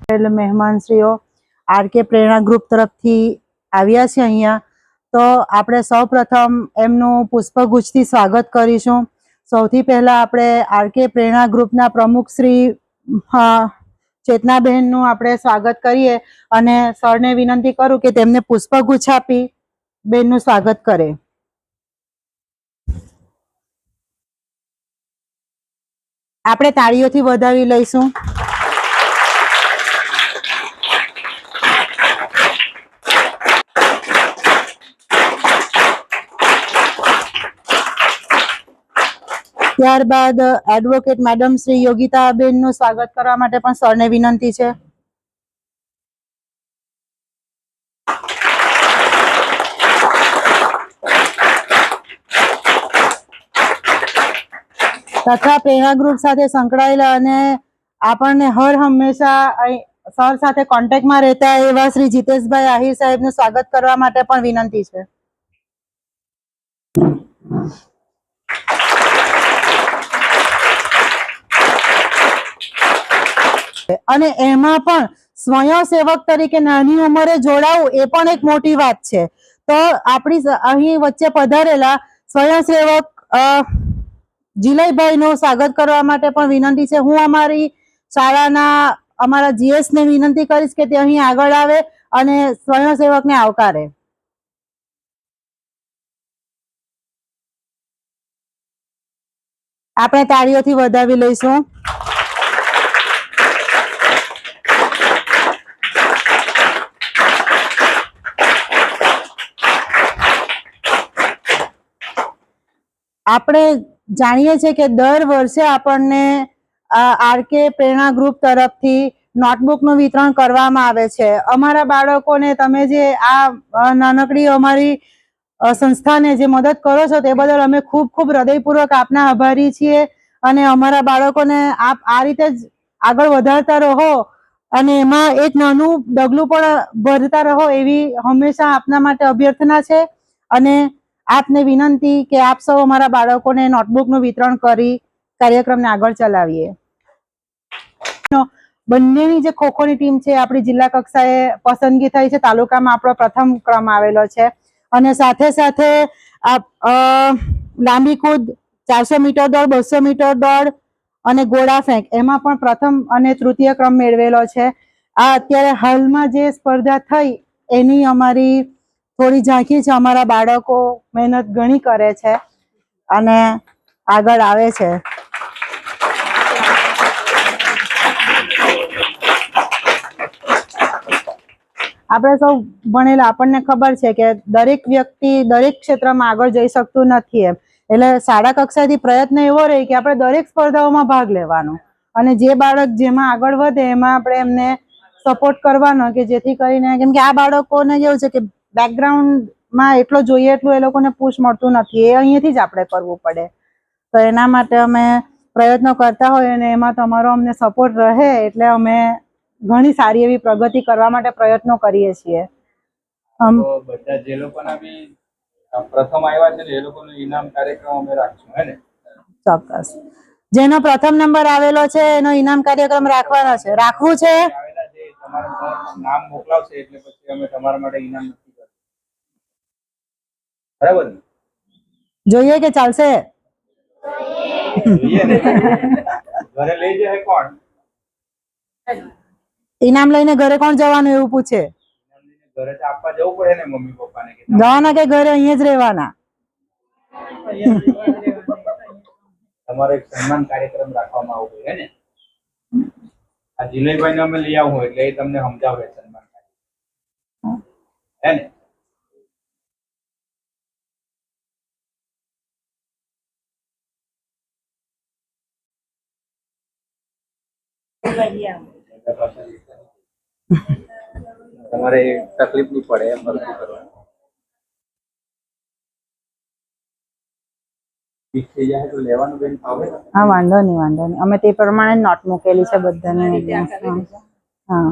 મહેમાનશ્રીઓ RK પ્રેરણા group તરફથી આવ્યા છે અહીંયા, તો આપણે સૌપ્રથમ એમનું પુષ્પગુચ્છથી સ્વાગત કરીશું. સૌથી પહેલા આપણે આરકે પ્રેરણા ગ્રુપના પ્રમુખ શ્રી ચેતનાબહેનનું આપણે સ્વાગત કરીએ અને સરને વિનંતી કરું કે તેમને પુષ્પગુચ્છ આપી બેનનું સ્વાગત કરે. આપણે તાળીઓથી વધાવી લઈશું. ત્યારબાદ એડવોકેટ મેડમ શ્રી યોગિતાબેનનું સ્વાગત કરવા માટે પણ સરને વિનંતી છે. તથા પ્રેરણા ગ્રુપ સાથે સંકળાયેલા અને આપણને હર હંમેશા સર સાથે કોન્ટેક્ટમાં રહેતા એવા શ્રી જીતેશભાઈ આહિર સાહેબનું સ્વાગત કરવા માટે પણ વિનંતી છે. અને એમાં પણ સ્વયંસેવક તરીકે નાની ઉંમરે જોડાવું એ પણ એક મોટી વાત છે. તો આપણી અહીં વચ્ચે પધારેલા સ્વયંસેવક જીલયભાઈ નું સ્વાગત કરવા માટે પણ વિનંતી છે. હું અમારી શાળાના અમારા જીએસ ને વિનંતી કરીશ કે તે અહીં આગળ આવે અને સ્વયંસેવકને આવકારે. આપણે તાળીઓથી વધાવી લઈશું. આપણે જાણીએ છીએ કે દર વર્ષે આપણને આરકે પ્રેરણા ગ્રુપ તરફથી નોટબુકનું વિતરણ કરવામાં આવે છે. અમારા બાળકોને તમે જે આ નાનકડી અમારી સંસ્થાને જે મદદ કરો છો તે બદલ અમે ખૂબ ખૂબ હૃદયપૂર્વક આપના આભારી છીએ. અને અમારા બાળકોને આપ આ રીતે જ આગળ વધારતા રહો અને એમાં એક નાનું ડગલું પણ ભરતા રહો એવી હંમેશા આપના માટે અભ્યર્થના છે. અને આપને વિનંતી કે આપ સૌ અમારા બાળકોને નોટબુકનું વિતરણ કરી કાર્યક્રમને આગળ ચલાવીએ. બંનેની જે ખોખોની ટીમ છે આપણી જિલ્લા કક્ષાએ પસંદગી થઈ છે. તાલુકામાં આપણો પ્રથમ ક્રમ આવેલો છે. અને સાથે સાથે લાંબી કૂદ, 400 મીટર દોડ, 200 મીટર દોડ અને ગોળા ફેંક એમાં પણ પ્રથમ અને તૃતીય ક્રમ મેળવેલો છે. આ અત્યારે હાલમાં જે સ્પર્ધા થઈ એની અમારી થોડી ઝાંખી છે. અમારા બાળકો મહેનત ઘણી કરે છે અને આગળ આવે છે. આપણે સૌ ભણેલા, આપણને ખબર છે કે દરેક વ્યક્તિ દરેક ક્ષેત્રમાં આગળ જઈ શકતું નથી એમ. એટલે શાળા કક્ષાથી પ્રયત્ન એવો રહે કે આપણે દરેક સ્પર્ધાઓમાં ભાગ લેવાનો અને જે બાળક જેમાં આગળ વધે એમાં આપણે એમને સપોર્ટ કરવાનો કે જેથી કરીને, કેમ કે આ બાળકોને કેવું છે કે બેકગ્રાઉન્ડમાં એટલો જોઈએ એટલું એ લોકોને પુશ મળતું નથી. એ અહીંયાથી જ આપણે કરવું પડે. તો એના માટે અમે પ્રયત્નો કરતા હોય અને એમાં તમારો અમને સપોર્ટ રહે એટલે અમે ઘણી સારી એવી પ્રગતિ કરવા માટે પ્રયત્નો કરીએ છીએ. બધા જે લોકોના બી પ્રથમ આવ્યા છે એ લોકોનો ઇનામ કાર્યક્રમ અમે રાખશું, હે ને? ચોક્કસ. જેનો પ્રથમ નંબર આવેલો છે એનો ઇનામ કાર્યક્રમ રાખવાનો છે. રાખવું છે. તમારું નામ મોકલાવશે એટલે પછી અમે તમારા માટે ઇનામ નક્કી કરશું. બરાબર? જોઈએ કે ચાલશે? જોઈએ ને. ઘરે લઈ જાય કોણ? ઇનામ લઈને ઘરે કોણ જવાનું એવું પૂછે. ઘરે તો આપવા જવું પડે ને મમ્મી પપ્પાને. જવાના કે ઘરે અહીંયા જ રહેવાના? તમારો એક સન્માન કાર્યક્રમ રાખવામાં આવશે, હે ને? આ જીલયભાઈને અમે લઈ આવું એટલે એ તમને સમજાવે સન્માન કાર્યક્રમ, હે ને? તમારે તકલીફ નહીં પડે એમ બધું કરવાનું. હા, વાંધો નહીં. અમે તે પ્રમાણે નોટ મૂકેલી છે બધાને. હા.